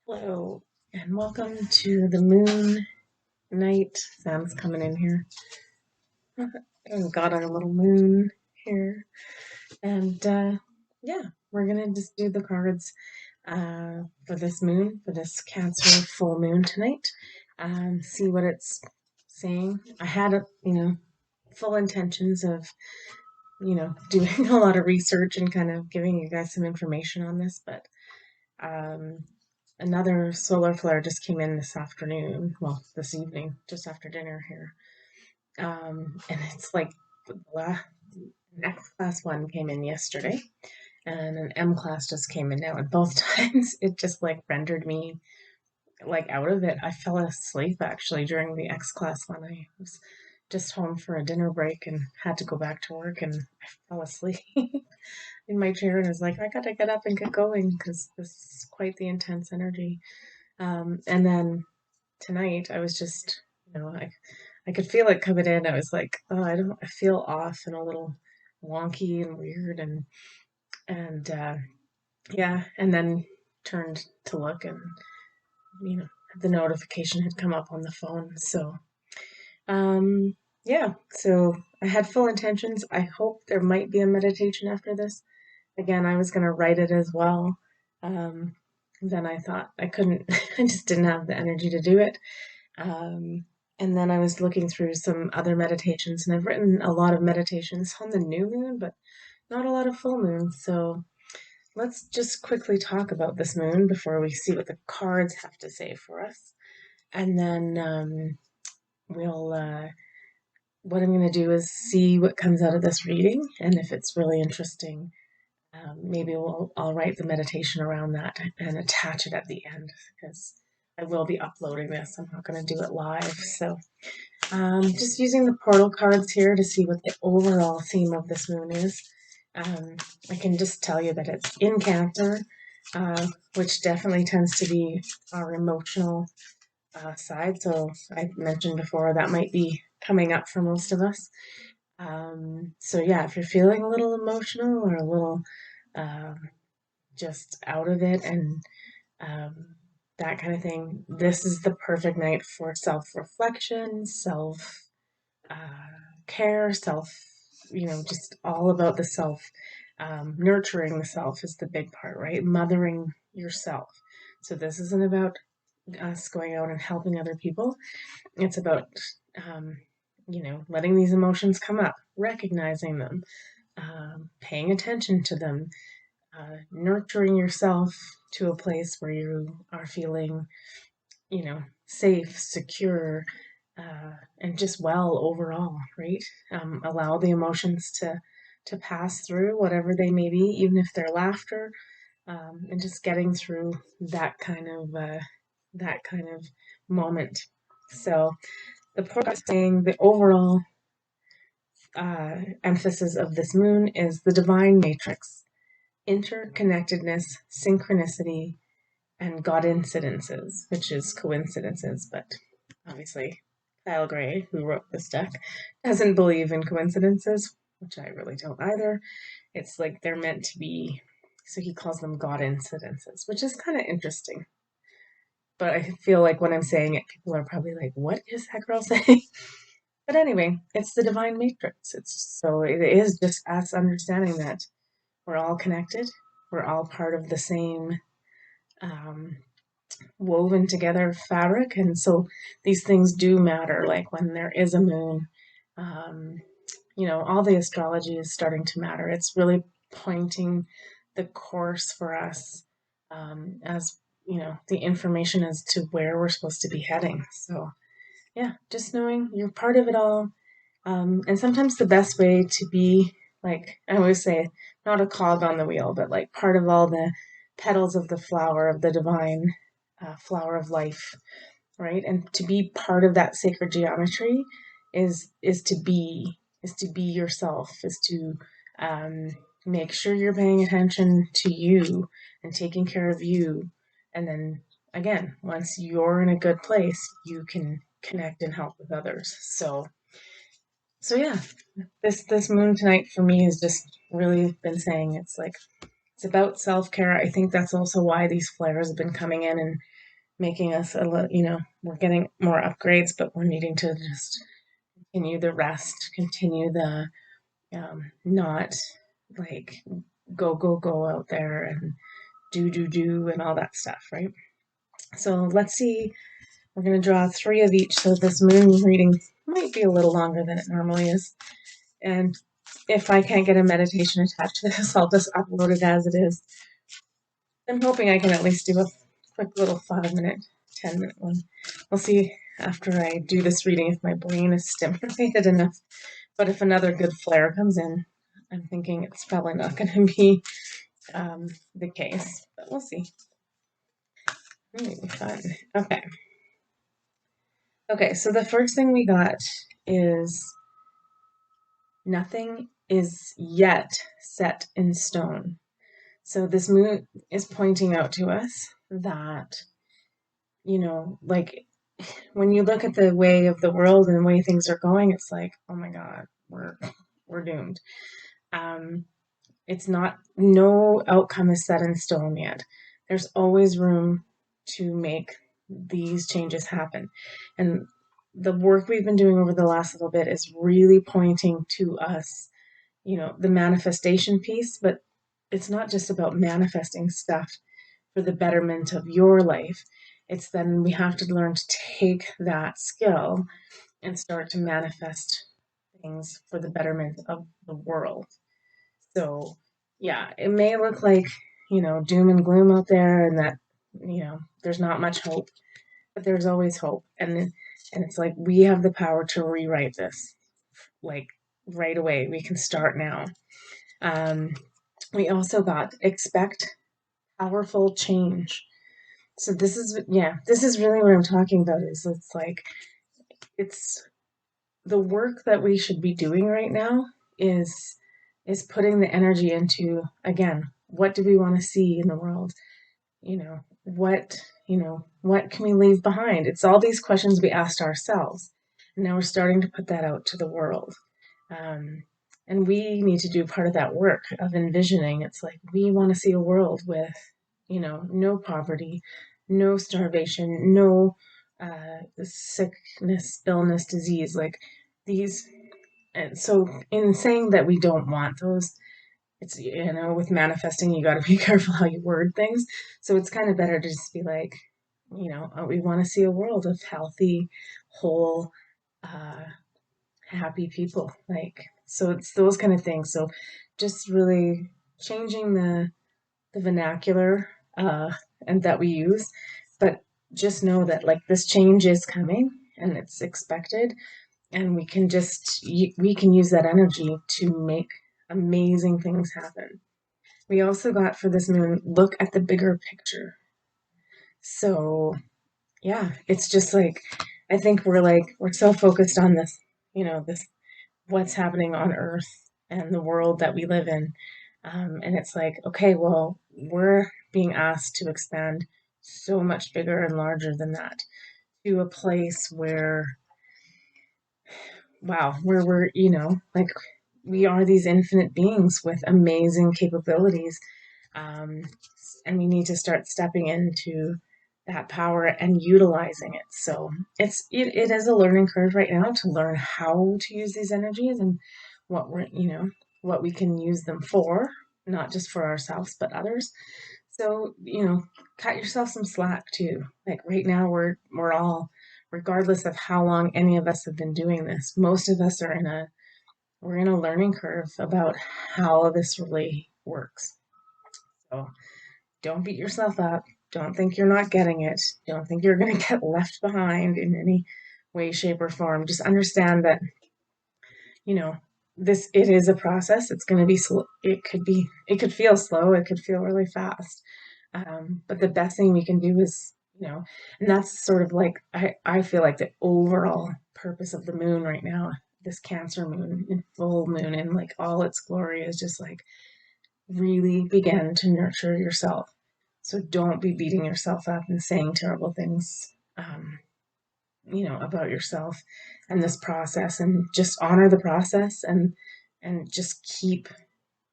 Hello, and welcome to the moon night. Sam's coming in here. We've got our little moon here. And yeah, we're going to just do the cards for this moon, for this Cancer full moon tonight. See what it's saying. I had, full intentions of, doing a lot of research and kind of giving you guys some information on this, but um, another solar flare just came in this afternoon, well, this evening, just after dinner here. And it's like the X class one came in yesterday, and an M class just came in now. And both times it just like rendered me like out of it. I fell asleep actually during the X class one. I was just home for a dinner break and had to go back to work, and I fell asleep in my chair and was like, I gotta get up and get going because this is quite the intense energy. And then tonight I was just, I could feel it coming in. I was like, oh, I feel off and a little wonky and weird and yeah, and then turned to look and you know the notification had come up on the phone. So um, yeah, so I had full intentions. I hope there might be a meditation after this. Again, I was gonna write it as well. Um, then I thought I couldn't. I just didn't have the energy to do it. Um, and then I was looking through some other meditations, and I've written a lot of meditations on the new moon, but not a lot of full moons. So let's just quickly talk about this moon before we see what the cards have to say for us. And then we'll, what I'm going to do is see what comes out of this reading, and if it's really interesting, maybe I'll write the meditation around that and attach it at the end because I will be uploading this. I'm not going to do it live. So just using the portal cards here to see what the overall theme of this moon is. I can just tell you that it's in Cancer, which definitely tends to be our emotional side. So I mentioned before that might be coming up for most of us. So yeah, if you're feeling a little emotional or a little um, just out of it and um, that kind of thing, this is the perfect night for self-reflection, self care, self, just all about the self. Nurturing the self is the big part, right? Mothering yourself. So this isn't about us going out and helping other people. It's about, um, letting these emotions come up, recognizing them, paying attention to them, nurturing yourself to a place where you are feeling, safe, secure, and just well overall, right? Allow the emotions to pass through whatever they may be, even if they're laughter, and just getting through that kind of moment. So the point is saying the overall emphasis of this moon is the divine matrix, interconnectedness, synchronicity, and God incidences, which is coincidences, but obviously Kyle Gray, who wrote this deck, doesn't believe in coincidences, which I really don't either. It's like they're meant to be, so he calls them God incidences, which is kind of interesting. But I feel like when I'm saying it, people are probably like, what is that girl saying? But anyway, it's the divine matrix. It is just us understanding that we're all connected. We're all part of the same um, woven together fabric. And so these things do matter. Like when there is a moon, um, all the astrology is starting to matter. It's really pointing the course for us as, the information as to where we're supposed to be heading. So, yeah, just knowing you're part of it all. And sometimes the best way to be, like I always say, not a cog on the wheel, but like part of all the petals of the flower of the divine flower of life, right? And to be part of that sacred geometry is to be yourself, is to um, make sure you're paying attention to you and taking care of you, and then again, once you're in a good place, you can connect and help with others. So yeah, this moon tonight for me has just really been saying it's like it's about self care. I think that's also why these flares have been coming in and making us a little, we're getting more upgrades, but we're needing to just continue the rest, continue the not like go out there and do and all that stuff, right? So let's see. We're going to draw 3 of each, so this moon reading might be a little longer than it normally is. And if I can't get a meditation attached to this, I'll just upload it as it is. I'm hoping I can at least do a quick little 5-minute, 10-minute one. We'll see after I do this reading if my brain is stimulated enough. But if another good flare comes in, I'm thinking it's probably not going to be the case, but we'll see. Maybe fun. Okay. Okay, so the first thing we got is nothing is yet set in stone. So this moon is pointing out to us that, like when you look at the way of the world and the way things are going, it's like, oh my God, we're doomed. It's not, no outcome is set in stone yet. There's always room to make these changes happen. And the work we've been doing over the last little bit is really pointing to us, the manifestation piece, but it's not just about manifesting stuff for the betterment of your life. It's then we have to learn to take that skill and start to manifest things for the betterment of the world. So, yeah, it may look like, doom and gloom out there and that, there's not much hope, but there's always hope. And it's like we have the power to rewrite this like right away. We can start now. We also got expect powerful change. So this is really what I'm talking about is it's the work that we should be doing right now is putting the energy into, again, what do we want to see in the world? What can we leave behind? It's all these questions we asked ourselves. And now we're starting to put that out to the world. And we need to do part of that work of envisioning. It's like we want to see a world with, no poverty, no starvation, no sickness, illness, disease, like these. And so, in saying that we don't want those, it's, with manifesting, you got to be careful how you word things. So, it's kind of better to just be like, we want to see a world of healthy, whole, uh, happy people. So it's those kind of things. So, just really changing the vernacular and that we use, but just know that this change is coming and it's expected, and we can use that energy to make amazing things happen. We also got for this moon, look at the bigger picture. So yeah, it's just I think we're so focused on this, this what's happening on Earth and the world that we live in. And it's like, okay, well, we're being asked to expand so much bigger and larger than that to a place where, wow, where we're, we are these infinite beings with amazing capabilities. Um, and we need to start stepping into that power and utilizing it. So it is a learning curve right now to learn how to use these energies and what what we can use them for, not just for ourselves but others. So cut yourself some slack too. Like right now we're all, regardless of how long any of us have been doing this, most of us are we're in a learning curve about how this really works. So don't beat yourself up. Don't think you're not getting it. Don't think you're going to get left behind in any way, shape, or form. Just understand that, you know, it is a process. It's going to be slow. It could feel slow. It could feel really fast. But the best thing we can do is, and that's sort of I feel like the overall purpose of the moon right now, this Cancer moon in full moon and all its glory is just really begin to nurture yourself. So don't be beating yourself up and saying terrible things, about yourself and this process, and just honor the process and just keep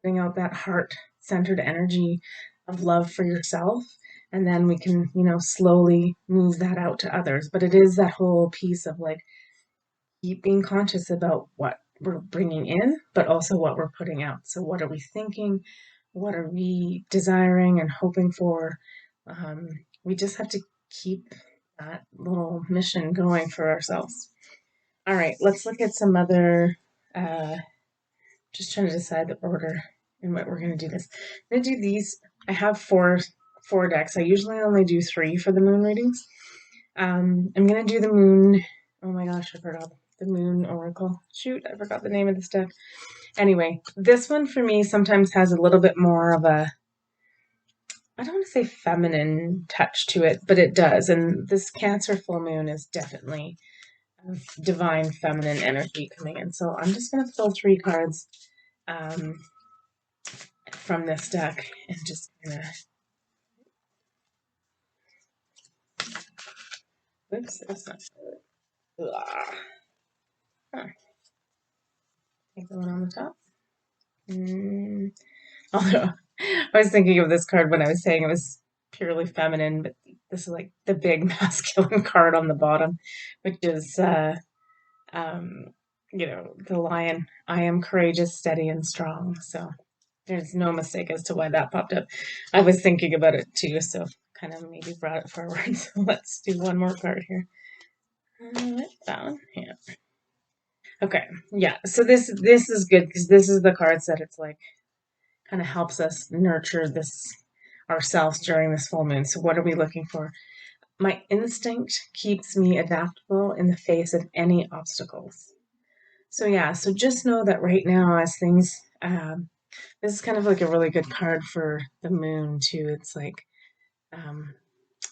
putting out that heart centered energy of love for yourself and then we can, slowly move that out to others. But it is that whole piece of like keep being conscious about what we're bringing in, but also what we're putting out. So what are we thinking? What are we desiring and hoping for? We just have to keep that little mission going for ourselves. All right, let's look at some other, uh, just trying to decide the order in what we're going to do this. I'm going to do these. I have four decks. I usually only do 3 for the moon readings. I'm going to do the moon. Oh my gosh, I forgot the moon oracle. Shoot, I forgot the name of this deck. Anyway, this one for me sometimes has a little bit more of a, I don't want to say feminine touch to it, but it does. And this Cancer full moon is definitely divine feminine energy coming in. So I'm just going to pull 3 cards from this deck and just gonna. Oops, that's not good. Huh. Take the one on the top. Although I was thinking of this card when I was saying it was purely feminine, but this is like the big masculine card on the bottom, which is the lion. I am courageous, steady, and strong. So there's no mistake as to why that popped up. I was thinking about it too, so kind of maybe brought it forward. So let's do one more card here. That one, yeah. Okay, yeah. So this is good because this is the cards that it's like kind of helps us nurture this ourselves during this full moon. So what are we looking for? My instinct keeps me adaptable in the face of any obstacles. So yeah, so just know that right now as things, this is kind of like a really good card for the moon too. It's like,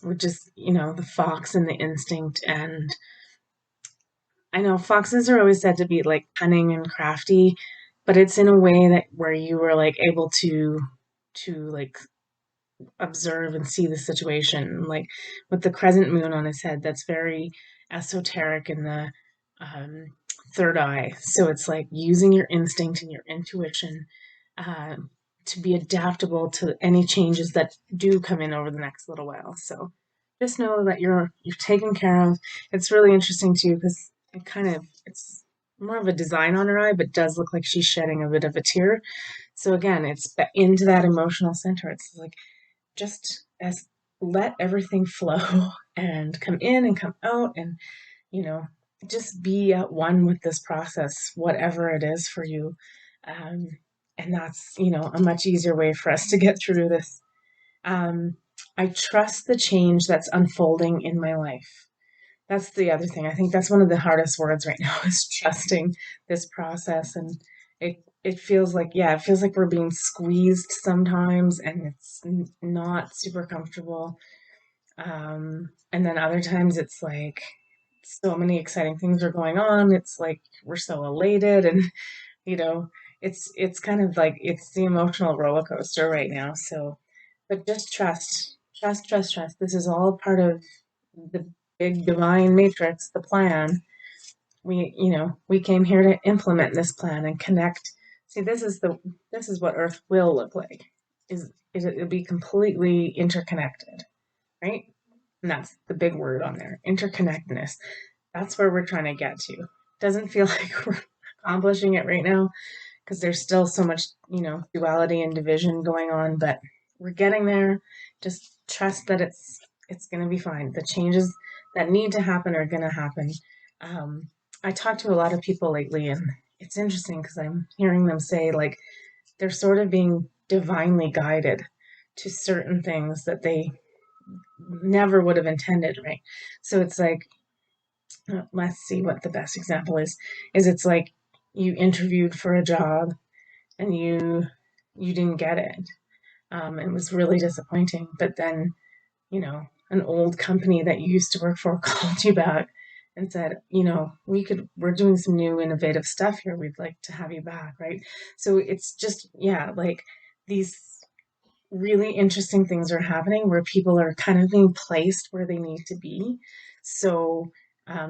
we're just, the fox and the instinct. And I know foxes are always said to be like cunning and crafty, but it's in a way that where you were like able to like observe and see the situation. Like with the crescent moon on his head, that's very esoteric in the um, third eye. So it's like using your instinct and your intuition uh, to be adaptable to any changes that do come in over the next little while. So just know that you're taken care of. It's really interesting too because it's more of a design on her eye, but does look like she's shedding a bit of a tear. So again, it's into that emotional center. It's like just as let everything flow and come in and come out and you know just be at one with this process, whatever it is for you. um, and that's a much easier way for us to get through this. um, I trust the change that's unfolding in my life. That's the other thing. I think that's one of the hardest words right now is trusting this process. And it feels like, yeah, it feels like we're being squeezed sometimes and it's not super comfortable. And then other times it's like so many exciting things are going on. It's like we're so elated and you know, it's kind of like it's the emotional roller coaster right now. So, but just trust. This is all part of the big divine matrix, the plan. We came here to implement this plan and connect. See, this is what Earth will look like. It'll be completely interconnected, right? And that's the big word on there, interconnectedness. That's where we're trying to get to. Doesn't feel like we're accomplishing it right now because there's still so much, duality and division going on, but we're getting there. Just trust that it's going to be fine. The changes that need to happen are going to happen. I talked to a lot of people lately, and it's interesting because I'm hearing them say like they're sort of being divinely guided to certain things that they never would have intended, right? So it's like, let's see what the best example is it's like you interviewed for a job and you didn't get it. It was really disappointing. But then, an old company that you used to work for called you back and said, we're doing some new innovative stuff here. We'd like to have you back, right? So it's just, yeah, like these really interesting things are happening where people are kind of being placed where they need to be. So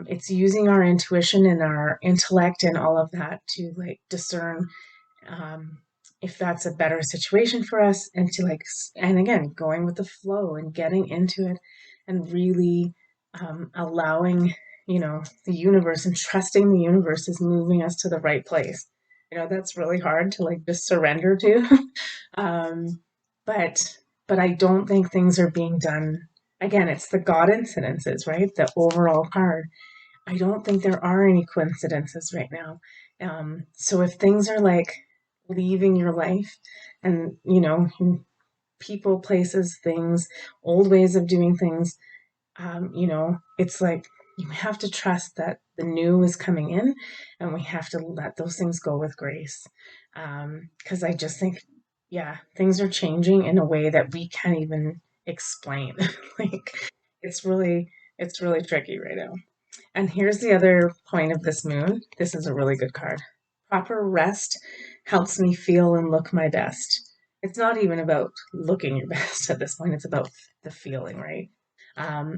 it's using our intuition and our intellect and all of that to like discern um, if that's a better situation for us, and to like, and again, going with the flow and getting into it and really allowing, the universe, and trusting the universe is moving us to the right place. That's really hard to like just surrender to. um, but I don't think things are being done. Again, it's the God incidences, right? The overall card. I don't think there are any coincidences right now. So if things are like leaving your life, and people, places, things, old ways of doing things, it's like you have to trust that the new is coming in, and we have to let those things go with grace. Because I just think, yeah, things are changing in a way that we can't even explain. Like, it's really, it's really tricky right now. And here's the other point of this moon. This is a really good card. Proper rest helps me feel and look my best. It's not even about looking your best at this point, it's about the feeling, right?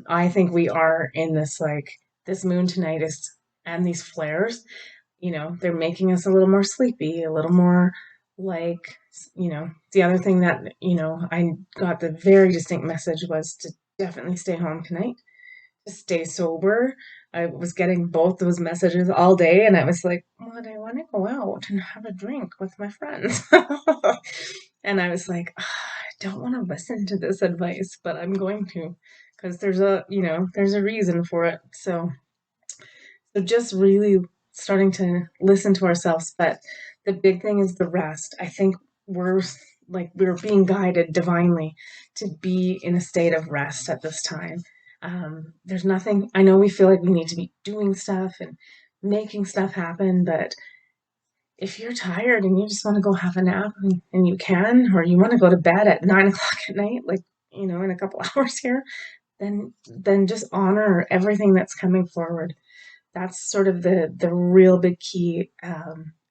I think we are in this, like, this moon tonight is, and these flares, they're making us a little more sleepy, a little more like, the other thing that, I got the very distinct message was to definitely stay home tonight, to stay sober. I was getting both those messages all day, and I was like, "Well, I want to go out and have a drink with my friends." And I was like, I don't want to listen to this advice, but I'm going to, because there's a reason for it. So just really starting to listen to ourselves. But the big thing is the rest. I think we're we're being guided divinely to be in a state of rest at this time. There's nothing, I know we feel like we need to be doing stuff and making stuff happen, but if you're tired and you just want to go have a nap, and you can, or you want to go to bed at 9 o'clock at night, like, in a couple hours here, then just honor everything that's coming forward. That's sort of the real big key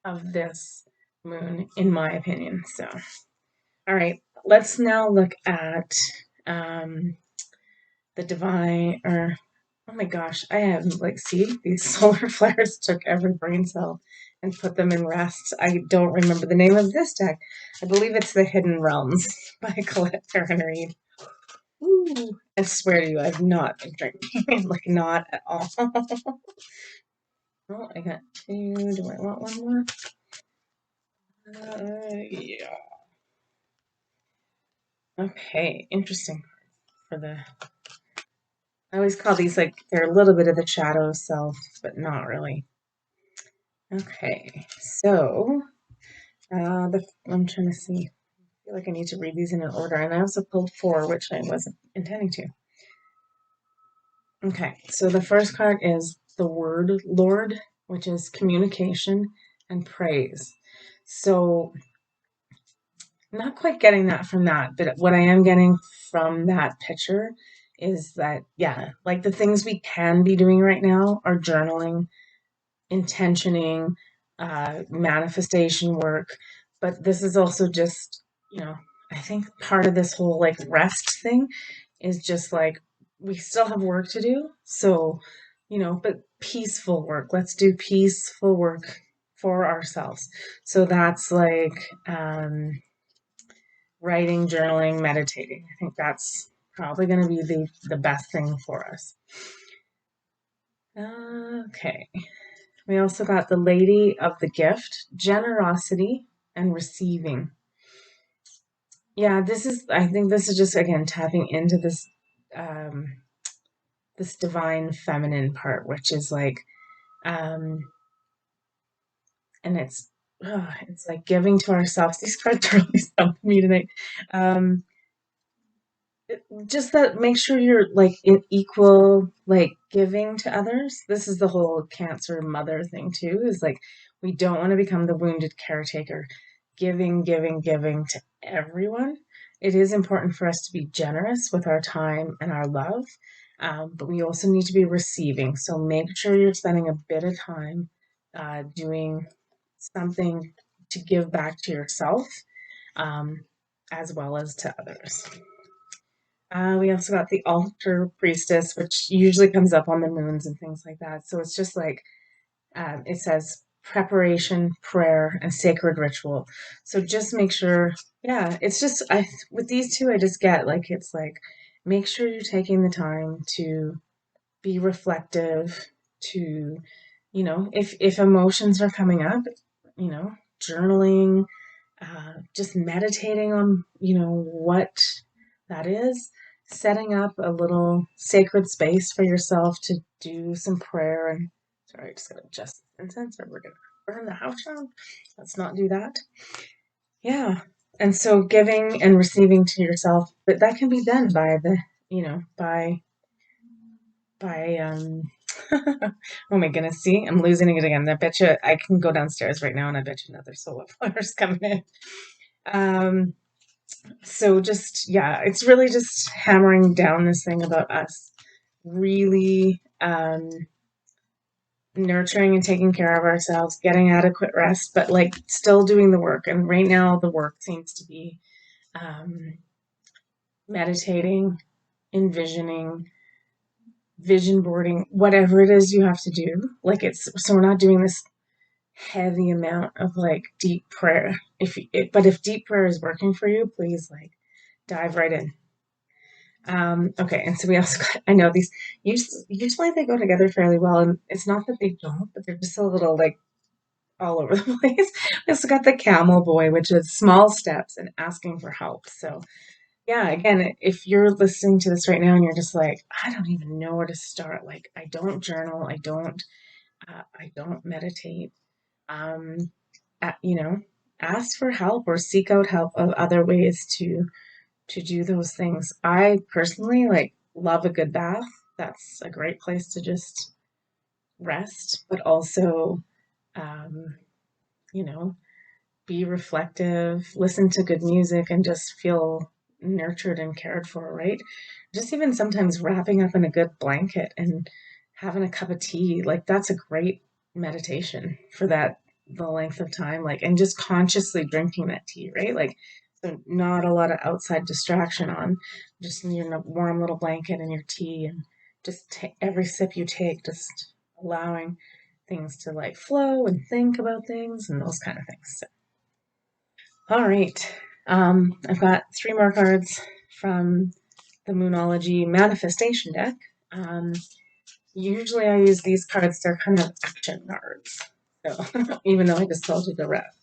of this moon, in my opinion. So, all right, let's now look at um, the divine, or oh my gosh, I have, like, see, these solar flares took every brain cell and put them in rest. I don't remember the name of this deck. I believe it's the Hidden Realms by Colette Perrin Reed. Ooh, I swear to you, I've not been drinking, like, not at all. Oh, I got two. Do I want one more? Yeah. Okay, interesting. For the, I always call these, like, they're a little bit of the shadow self, but not really. Okay, so I'm trying to see. I feel like I need to read these in an order, and I also pulled four, which I wasn't intending to. Okay, so the first card is the word Lord, which is communication and praise. So, not quite getting that from that, but what I am getting from that picture is that, yeah, like, the things we can be doing right now are journaling, intentioning, manifestation work. But this is also just, I think part of this whole, like, rest thing is just like, we still have work to do. So, but peaceful work. Let's do peaceful work for ourselves. So that's like, writing, journaling, meditating. I think that's probably going to be the best thing for us. Okay. We also got the Lady of the Gift, generosity and receiving. Yeah, I think this is just, again, tapping into um, this divine feminine part, which is like, um, and it's like giving to ourselves. These cards really stumped me tonight. Um, just that, make sure you're like in equal, like, giving to others. This is the whole Cancer mother thing too, is like, we don't want to become the wounded caretaker, giving, giving, giving to everyone. It is important for us to be generous with our time and our love, but we also need to be receiving. So make sure you're spending a bit of time doing something to give back to yourself, um, as well as to others. We also got the altar priestess, which usually comes up on the moons and things like that. So it's just like, it says, preparation, prayer, and sacred ritual. So just make sure, yeah, it's just I with these two I just get like it's like make sure you're taking the time to be reflective, to if emotions are coming up, journaling, just meditating on, what that is, setting up a little sacred space for yourself to do some prayer. And sorry, I just gotta adjust the incense or we're gonna burn the house down. Let's not do that. Yeah. And so giving and receiving to yourself, but that can be done by by oh my goodness, see, I'm losing it again. I bet you I can go downstairs right now and I bet you another solar flare's coming in. Um, so just, yeah, it's really just hammering down this thing about us really nurturing and taking care of ourselves, getting adequate rest, but like still doing the work. And right now the work seems to be um, meditating, envisioning, vision boarding, whatever it is you have to do. Like it's so we're not doing this heavy amount of like deep prayer. But if deep prayer is working for you, please like dive right in. Okay, and so we also got, I know these usually they go together fairly well, and it's not that they don't, but they're just a little like all over the place. We also got the camel boy, which is small steps and asking for help. So yeah, again, if you're listening to this right now and you're just like, I don't even know where to start. Like, I don't journal, I don't meditate. Um, uh, you know, ask for help or seek out help of other ways to do those things. I personally like love a good bath. That's a great place to just rest, but also, um, you know, be reflective, listen to good music, and just feel nurtured and cared for, right? Just even sometimes wrapping up in a good blanket and having a cup of tea, like that's a great meditation for the length of time, like, and just consciously drinking that tea, right? Like, so not a lot of outside distraction on, just in your warm little blanket and your tea, and just every sip you take, just allowing things to like flow and think about things and those kind of things. So, all right. I've got three more cards from the Moonology Manifestation deck. Um, Usually I use these cards, they're kind of action cards. So even though I just told you the rest,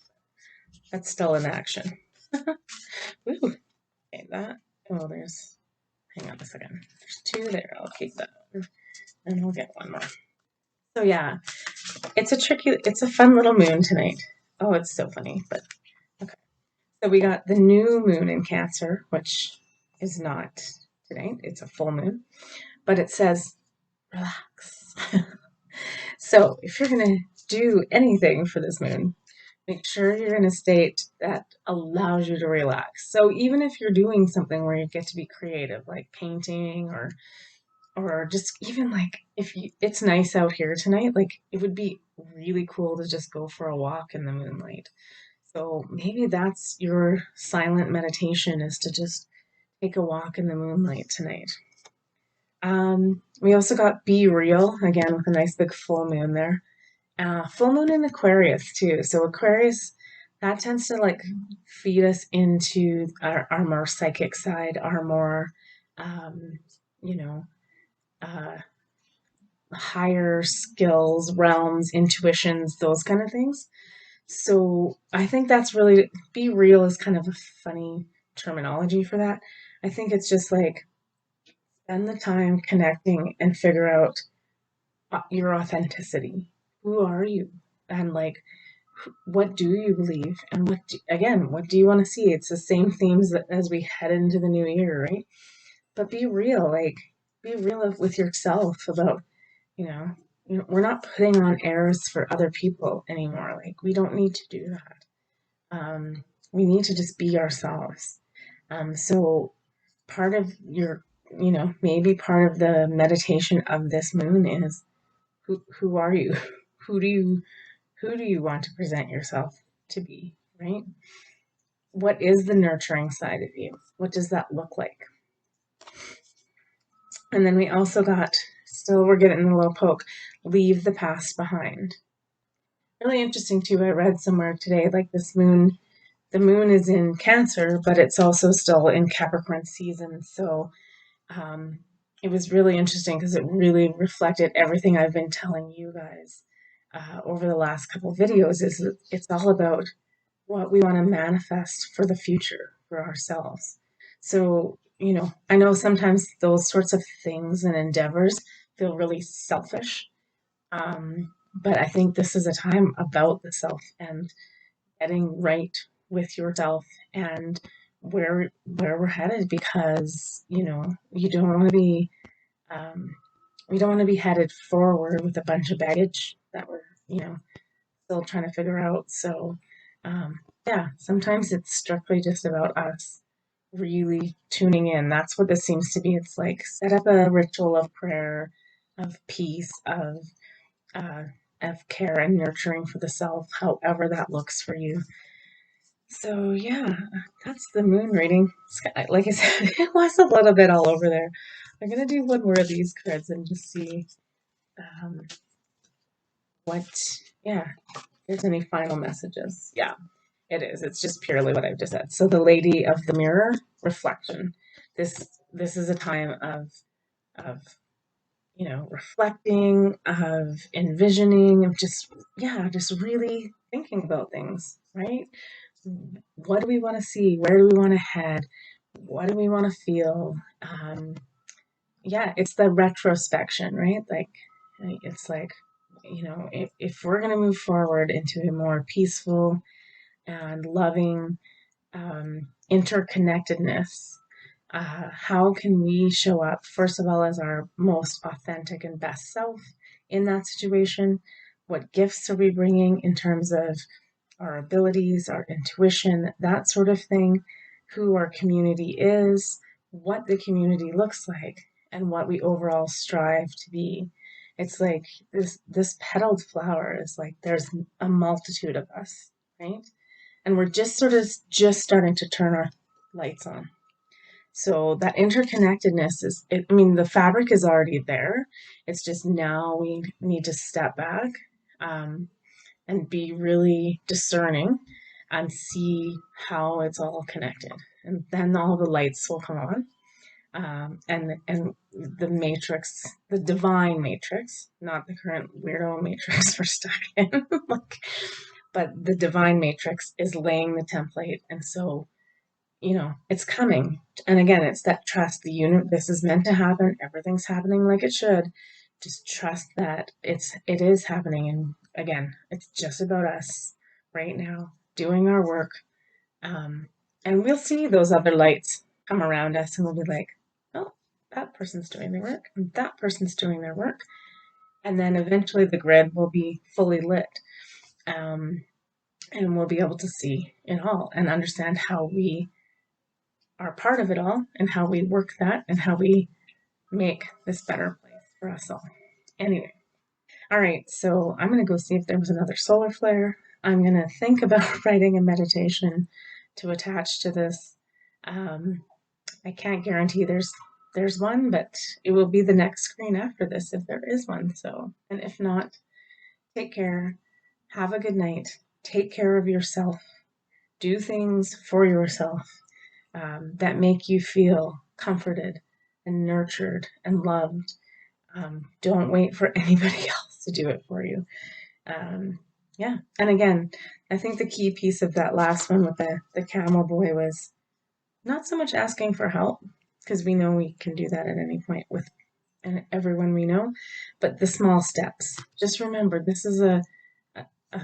that's still an action. Ooh, okay, that. Oh, hang on a second. There's two there. I'll keep that one. And we'll get one more. So yeah, it's a fun little moon tonight. Oh, it's so funny, but okay. So we got the new moon in Cancer, which is not today. It's a full moon, but it says relax. So if you're going to do anything for this moon, make sure you're in a state that allows you to relax. So even if you're doing something where you get to be creative, like painting or just even like it's nice out here tonight, like it would be really cool to just go for a walk in the moonlight. So maybe that's your silent meditation, is to just take a walk in the moonlight tonight. We also got Be Real, again with a nice big full moon there. Full moon in Aquarius too. So Aquarius, that tends to like feed us into our more psychic side, our more, um, you know, uh, higher skills, realms, intuitions, those kind of things. So I think that's really, be real is kind of a funny terminology for that. I think it's just like spend the time connecting and figure out your authenticity. Who are you? And like, what do you believe? And what do you want to see? It's the same themes as we head into the new year, right? But be real, like, be real with yourself about, you know, we're not putting on airs for other people anymore. Like, we don't need to do that. We need to just be ourselves. So part of your, maybe part of the meditation of this moon is who are you? Who do you who do you want to present yourself to be, right? What is the nurturing side of you? What does that look like? And then we also got, still we're getting a little poke, leave the past behind. really interesting too. I read somewhere today, like this moon, the moon is in Cancer, but it's also still in Capricorn season. So um, it was really interesting because it really reflected everything I've been telling you guys over the last couple of videos. Is it's all about what we want to manifest for the future for ourselves. So, I know sometimes those sorts of things and endeavors feel really selfish. But I think this is a time about the self and getting right with yourself and where we're headed, because you don't want to be um, we don't want to be headed forward with a bunch of baggage that we're still trying to figure out. So yeah, sometimes it's strictly just about us really tuning in. That's what this seems to be. It's like set up a ritual of prayer, of peace, uh, of care and nurturing for the self, however that looks for you. So yeah, that's the moon reading. Like I said, it was a little bit all over there. I'm gonna do one more of these cards and just see um, what, yeah, if there's any final messages. Yeah, it is. It's just purely what I've just said. So the Lady of the Mirror, reflection. This is a time of reflecting, of envisioning, of just really thinking about things, right? What do we want to see? Where do we want to head? What do we want to feel? Yeah, it's the retrospection, right? Like, it's like, if we're going to move forward into a more peaceful and loving interconnectedness, how can we show up, first of all, as our most authentic and best self in that situation? What gifts are we bringing in terms of our abilities, our intuition, that sort of thing, who our community is, what the community looks like, and what we overall strive to be. It's like this petaled flower is like there's a multitude of us, right? And we're just starting to turn our lights on. So that interconnectedness I mean, the fabric is already there. It's just now we need to step back um, and be really discerning and see how it's all connected. And then all the lights will come on. And the matrix, the divine matrix, not the current weirdo matrix we're stuck in, like, but the divine matrix is laying the template. And so, it's coming. And again, it's that trust. This is meant to happen. Everything's happening like it should. Just trust that it is happening. And again, it's just about us right now doing our work. Um, and we'll see those other lights come around us, and we'll be like, oh, that person's doing their work, and that person's doing their work. And then eventually the grid will be fully lit. Um, and we'll be able to see it all and understand how we are part of it all, and how we work that, and how we make this better place for us all. Anyway, all right, so I'm going to go see if there was another solar flare. I'm going to think about writing a meditation to attach to this. Um, I can't guarantee there's one, but it will be the next screen after this if there is one. So, and if not, take care. Have a good night. Take care of yourself. Do things for yourself that make you feel comforted and nurtured and loved. Don't wait for anybody else to do it for you. Yeah. And again, I think the key piece of that last one with the camel boy was not so much asking for help, because we know we can do that at any point with everyone we know, but the small steps. Just remember, this is a, a,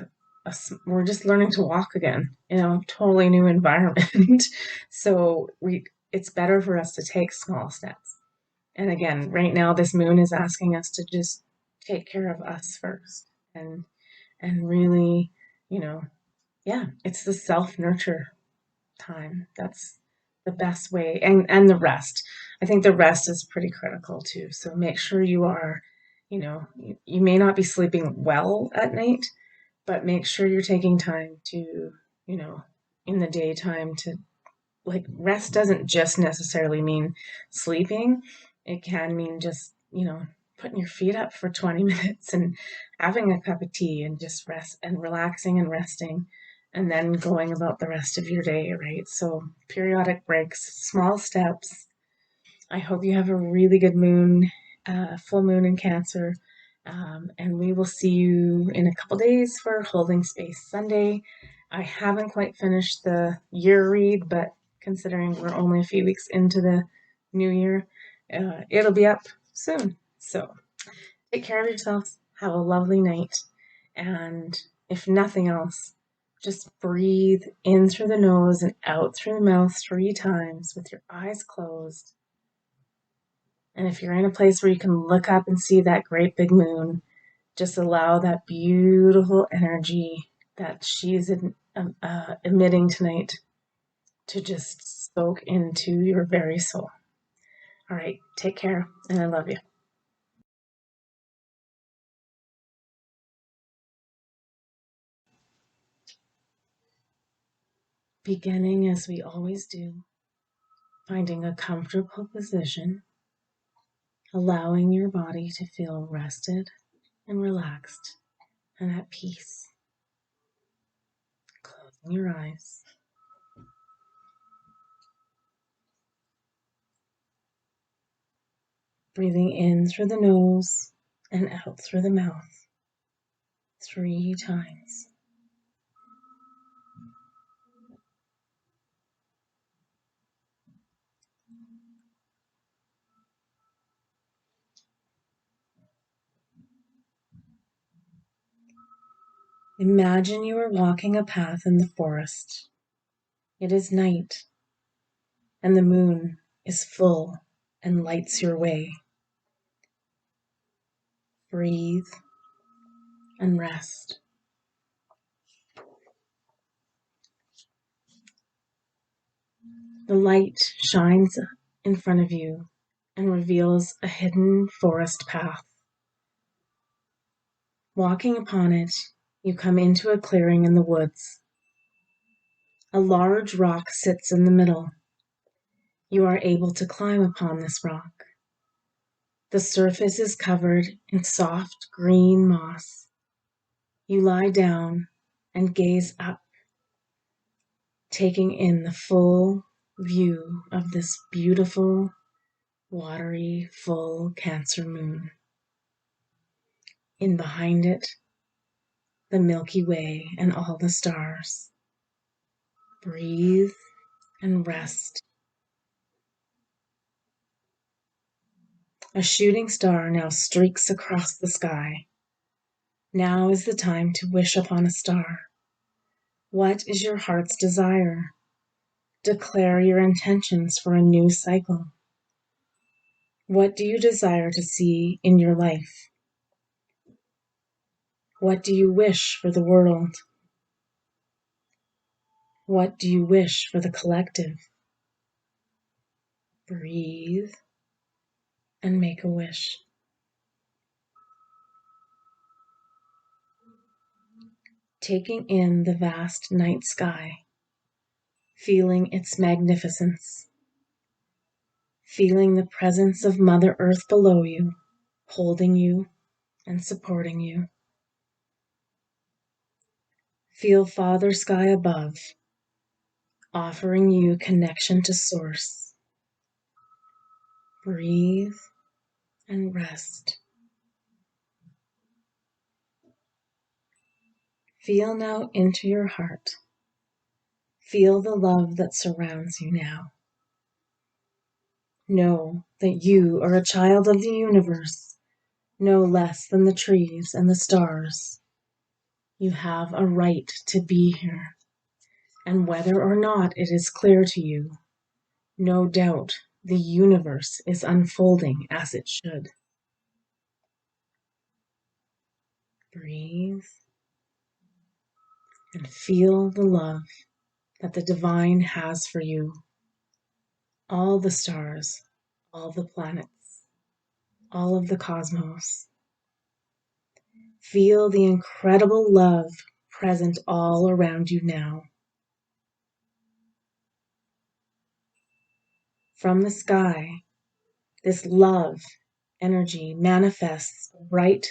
we're just learning to walk again in a totally new environment. So it's better for us to take small steps. And again, right now, this moon is asking us to just take care of us first, and really, you know, yeah, it's the self nurture time. That's the best way, and the rest. I think the rest is pretty critical too. So make sure you are, you may not be sleeping well at night, but make sure you're taking time to, you know, in the daytime to, like, rest doesn't just necessarily mean sleeping. It can mean just, putting your feet up for 20 minutes and having a cup of tea and just rest and relaxing and resting, and then going about the rest of your day, right? So periodic breaks, small steps. I hope you have a really good moon, full moon in Cancer. And we will see you in a couple days for Holding Space Sunday. I haven't quite finished the year read, but considering we're only a few weeks into the new year, it'll be up soon. So take care of yourselves. Have a lovely night. And if nothing else, just breathe in through the nose and out through the mouth 3 times with your eyes closed. And if you're in a place where you can look up and see that great big moon, just allow that beautiful energy that she's emitting tonight to just soak into your very soul. All right, take care, and I love you. Beginning as we always do, finding a comfortable position, allowing your body to feel rested and relaxed and at peace. Closing your eyes. Breathing in through the nose and out through the mouth 3 times. Imagine you are walking a path in the forest. It is night, and the moon is full and lights your way. Breathe and rest. The light shines in front of you and reveals a hidden forest path. Walking upon it, you come into a clearing in the woods. A large rock sits in the middle. You are able to climb upon this rock. The surface is covered in soft green moss. You lie down and gaze up, taking in the full view of this beautiful, watery, full Cancer moon. In behind it, the Milky Way and all the stars. Breathe and rest. A shooting star now streaks across the sky. Now is the time to wish upon a star. What is your heart's desire? Declare your intentions for a new cycle. What do you desire to see in your life? What do you wish for the world? What do you wish for the collective? Breathe and make a wish. Taking in the vast night sky, feeling its magnificence, feeling the presence of Mother Earth below you, holding you and supporting you. Feel Father Sky above, offering you connection to Source. Breathe and rest. Feel now into your heart. Feel the love that surrounds you now. Know that you are a child of the universe, no less than the trees and the stars. You have a right to be here, and whether or not it is clear to you, no doubt the universe is unfolding as it should. Breathe and feel the love that the divine has for you. All the stars, all the planets, all of the cosmos. Feel the incredible love present all around you now. From the sky, this love energy manifests a bright,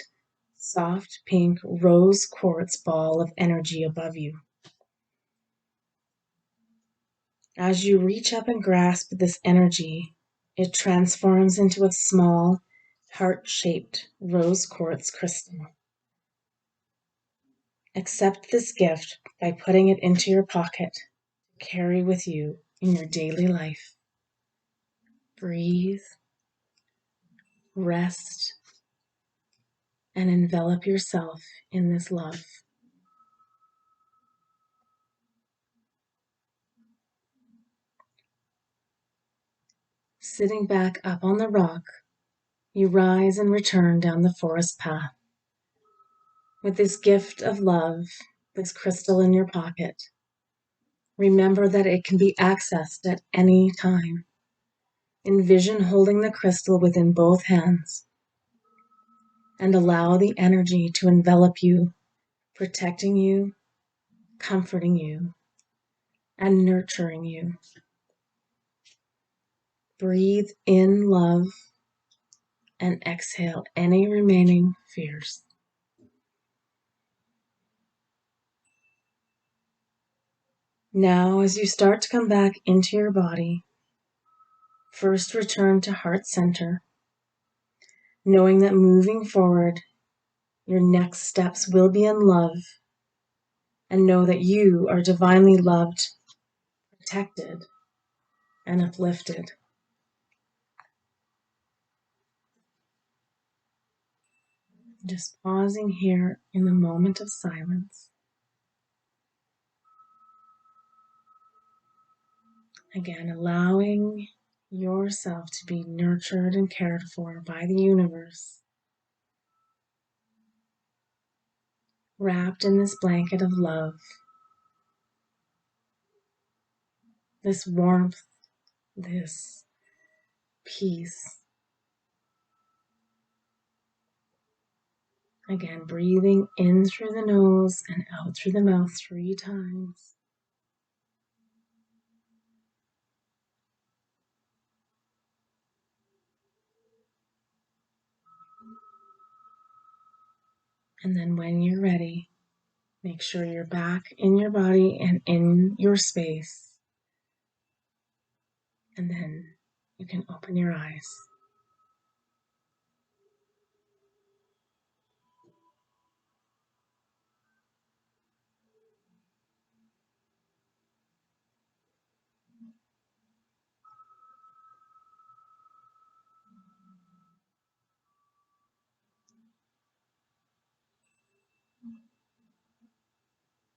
soft pink rose quartz ball of energy above you. As you reach up and grasp this energy, it transforms into a small, heart-shaped rose quartz crystal. Accept this gift by putting it into your pocket to carry with you in your daily life. Breathe, rest, and envelop yourself in this love. Sitting back up on the rock, you rise and return down the forest path. With this gift of love, this crystal in your pocket, remember that it can be accessed at any time. Envision holding the crystal within both hands and allow the energy to envelop you, protecting you, comforting you, and nurturing you. Breathe in love and exhale any remaining fears. Now, as you start to come back into your body, first return to heart center, knowing that moving forward, your next steps will be in love, and know that you are divinely loved, protected, and uplifted. Just pausing here in the moment of silence. Again, allowing yourself to be nurtured and cared for by the universe, wrapped in this blanket of love, this warmth, this peace. Again, breathing in through the nose and out through the mouth 3 times. And then when you're ready, make sure you're back in your body and in your space. And then you can open your eyes.